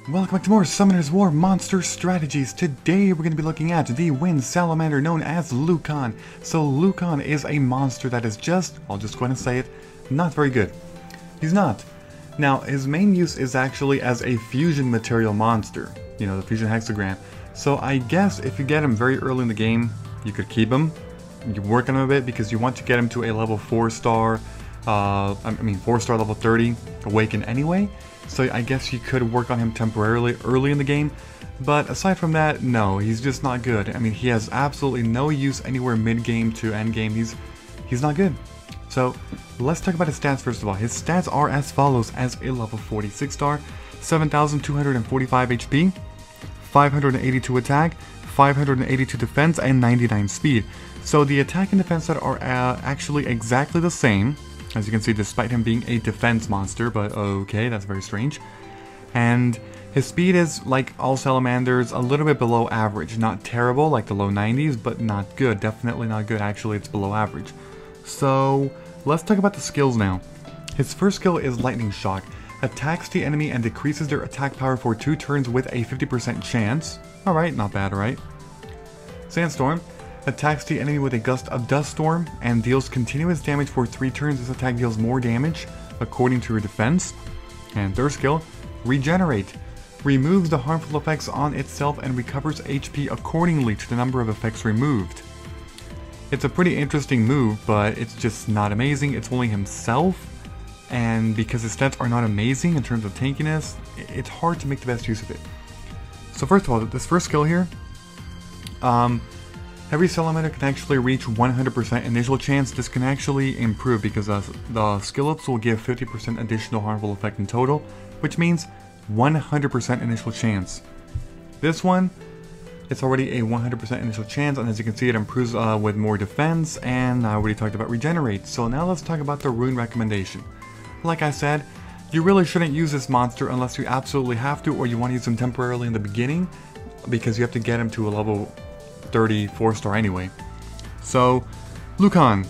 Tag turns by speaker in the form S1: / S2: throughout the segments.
S1: Welcome back to more Summoner's War Monster Strategies. Today we're going to be looking at the Wind Salamander known as Lukan. So Lukan is a monster that is I'll just go ahead and say it, not very good. He's not. Now his main use is actually as a fusion material monster, the fusion hexagram. So I guess if you get him very early in the game, you could keep him. You work on him a bit because you want to get him to a level 4-star, 4-star level 30 awaken anyway. So I guess you could work on him temporarily early in the game, but aside from that, no, he's just not good. I mean, he has absolutely no use anywhere mid-game to end-game. He's not good. So let's talk about his stats first of all. His stats are as follows: as a level 46 star, 7,245 HP, 582 attack, 582 defense, and 99 speed. So the attack and defense stat are actually exactly the same, as you can see, despite him being a defense monster, but okay, that's very strange. And his speed is, like all salamanders, a little bit below average. Not terrible, like the low 90s, but not good. Definitely not good. Actually, it's below average. So let's talk about the skills now. His first skill is Lightning Shock. Attacks the enemy and decreases their attack power for 2 turns with a 50% chance. Alright, not bad, right? Sandstorm. Attacks the enemy with a gust of dust storm and deals continuous damage for 3 turns. This attack deals more damage according to your defense. And third skill, Regenerate. Removes the harmful effects on itself and recovers HP accordingly to the number of effects removed. It's a pretty interesting move, but it's just not amazing. It's only himself, and because his stats are not amazing in terms of tankiness, it's hard to make the best use of it. So first of all, this first skill here, every salamander can actually reach 100% initial chance. This can actually improve because the skill ups will give 50% additional harmful effect in total, which means 100% initial chance. This one, it's already a 100% initial chance, and as you can see, it improves with more defense, and I already talked about Regenerate. So now let's talk about the rune recommendation. Like I said, you really shouldn't use this monster unless you absolutely have to, or you want to use him temporarily in the beginning, because you have to get him to a level 34 star anyway. So Lukan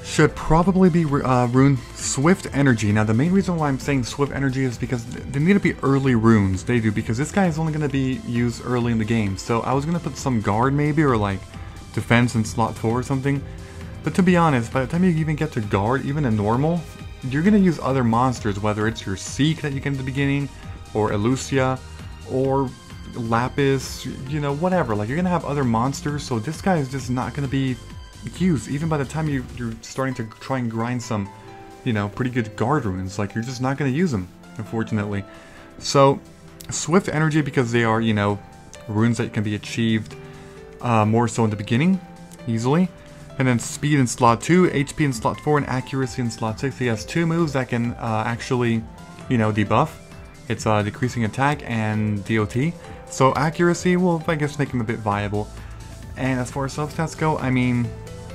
S1: should probably be rune Swift Energy. Now the main reason why I'm saying Swift Energy is because they need to be early runes. They do, because this guy is only going to be used early in the game. So I was going to put some guard maybe, or like defense in slot 4 or something. But to be honest, by the time you even get to guard, even in normal, you're going to use other monsters, whether it's your Seek that you get in the beginning, or Elusia, or Lapis, whatever. Like, you're gonna have other monsters, so this guy is just not gonna be used. Even by the time you're starting to try and grind some, pretty good guard runes, like, you're just not gonna use them, unfortunately. So Swift Energy, because they are, runes that can be achieved more so in the beginning, easily. And then Speed in slot 2, HP in slot 4, and Accuracy in slot 6. He has 2 moves that can actually, debuff. It's decreasing attack and DOT. So accuracy will, I guess, make him a bit viable. And as far as substats go, I mean,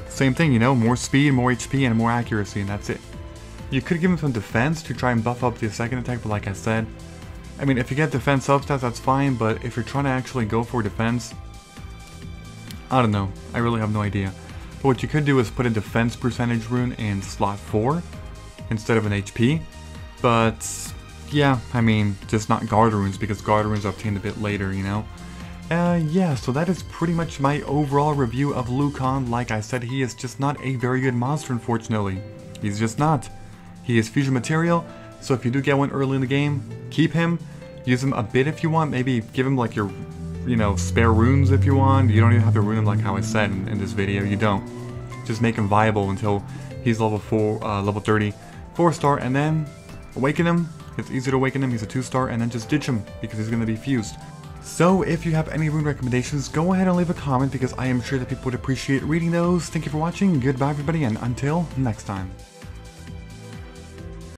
S1: same thing, more speed, more HP, and more accuracy, and that's it. You could give him some defense to try and buff up the second attack, but like I said, I mean, if you get defense substats, that's fine, but if you're trying to actually go for defense, I don't know. I really have no idea. But what you could do is put a defense percentage rune in slot 4 instead of an HP, but yeah, I mean, just not guard runes, because guard runes are obtained a bit later, yeah, so that is pretty much my overall review of Lukan. Like I said, he is just not a very good monster, unfortunately. He's just not. He is fusion material, so if you do get one early in the game, keep him. Use him a bit if you want. Maybe give him like your, spare runes if you want. You don't even have to rune him like how I said in this video. You don't. Just make him viable until he's level 30, 4-star, and then awaken him. It's easy to awaken him, he's a 2-star, and then just ditch him, because he's going to be fused. So if you have any rune recommendations, go ahead and leave a comment, because I am sure that people would appreciate reading those. Thank you for watching, goodbye everybody, and until next time.